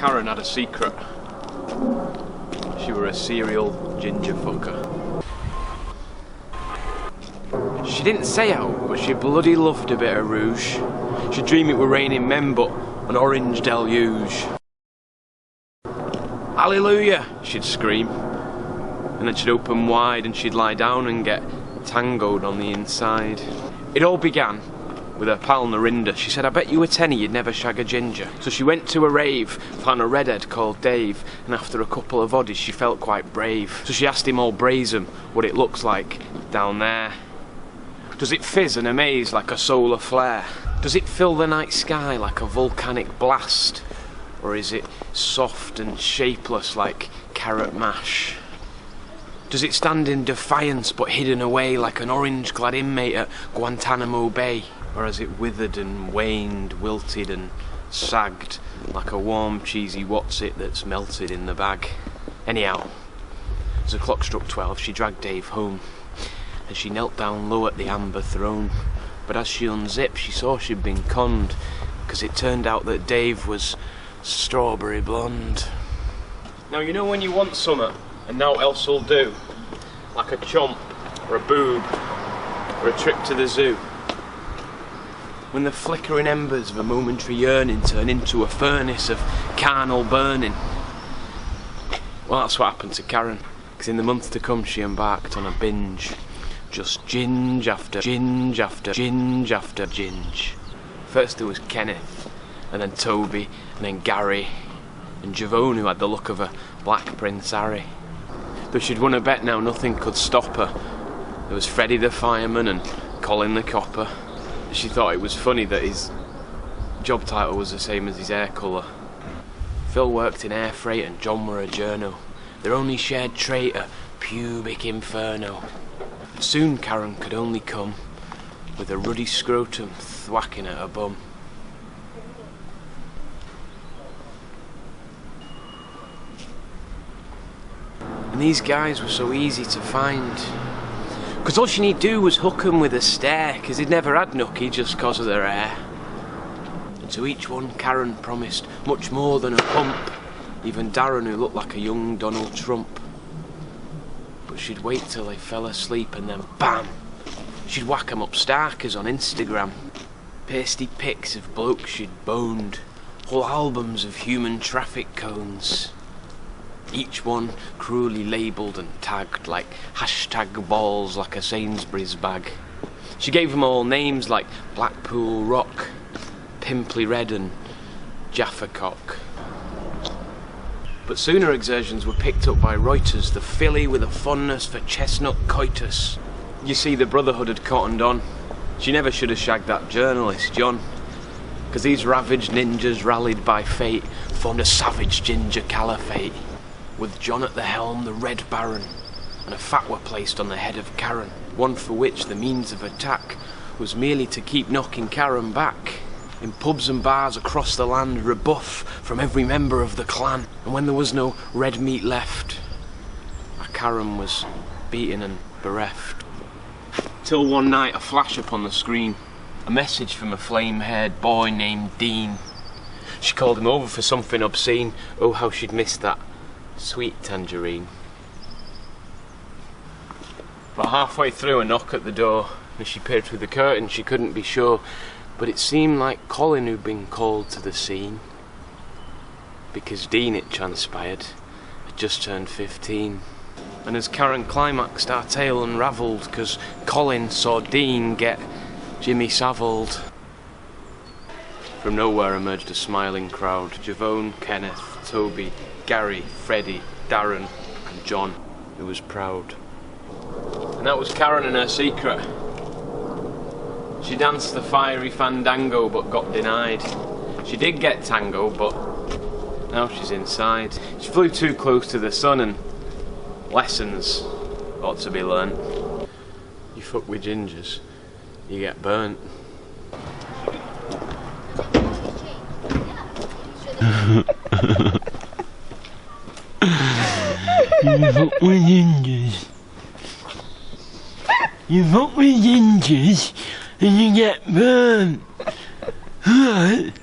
Karen had a secret. She were a serial ginger fucker. She didn't say out, but she bloody loved a bit of rouge. She'd dream it were raining men, but an orange deluge. Hallelujah, she'd scream. And then she'd open wide and she'd lie down and get tangoed on the inside. It all began with her pal Narinda. She said, I bet you a tenny you'd never shag a ginger. So she went to a rave, found a redhead called Dave, and after a couple of oddies she felt quite brave. So she asked him all brazen what it looks like down there. Does it fizz and amaze like a solar flare? Does it fill the night sky like a volcanic blast? Or is it soft and shapeless like carrot mash? Does it stand in defiance but hidden away like an orange-clad inmate at Guantanamo Bay? Or has it withered and waned, wilted and sagged like a warm, cheesy what's-it that's melted in the bag? Anyhow, as the clock struck 12, she dragged Dave home, and she knelt down low at the amber throne. But as she unzipped, she saw she'd been conned, because it turned out that Dave was strawberry blonde. Now you know when you want summer and naught else will do, like a chomp or a boob or a trip to the zoo. When the flickering embers of a momentary yearning turn into a furnace of carnal burning. Well, that's what happened to Karen, because in the months to come she embarked on a binge. Just ginge after ginge after ginge after ginge. First there was Kenneth, and then Toby, and then Gary, and Javone, who had the look of a black Prince Harry. Though she'd won a bet now, nothing could stop her. There was Freddie the fireman and Colin the copper. She thought it was funny that his job title was the same as his hair colour. Phil worked in air freight and John were a journo. Their only shared trait, a pubic inferno. Soon Karen could only come with a ruddy scrotum thwacking at her bum. And these guys were so easy to find, because all she need do was hook 'em with a stare, because he'd never had nookie just cause of their hair. And to each one Karen promised much more than a hump, even Darren, who looked like a young Donald Trump. But she'd wait till they fell asleep and then bam, she'd whack 'em up starkers on Instagram. Pasty pics of blokes she'd boned, whole albums of human traffic cones. Each one cruelly labelled and tagged like hashtag balls like a Sainsbury's bag. She gave them all names like Blackpool Rock, Pimply Red and Jaffa Cock. But soon her exertions were picked up by Reuters, the filly with a fondness for chestnut coitus. You see, the Brotherhood had cottoned on. She never should have shagged that journalist, John, because these ravaged ninjas rallied by fate formed a savage ginger caliphate. With John at the helm, the Red Baron, and a fatwa placed on the head of Karen, one for which the means of attack was merely to keep knocking Karen back. In pubs and bars across the land, rebuff from every member of the clan, and when there was no red meat left, our Karen was beaten and bereft. Till one night a flash upon the screen, a message from a flame-haired boy named Dean. She called him over for something obscene. Oh, how she'd missed that sweet tangerine. But halfway through, a knock at the door. As she peered through the curtain, she couldn't be sure, but it seemed like Colin who'd been called to the scene, because Dean, it transpired, had just turned 15. And as Karen climaxed, our tale unravelled, because Colin saw Dean get Jimmy Savilled. From nowhere emerged a smiling crowd. Javone, Kenneth, Toby, Gary, Freddie, Darren and John, who was proud. And that was Karen and her secret. She danced the fiery fandango but got denied. She did get tango, but now she's inside. She flew too close to the sun, and lessons ought to be learnt. You fuck with gingers, you get burnt. You fuck with gingers. You fuck with gingers and you get burnt. What?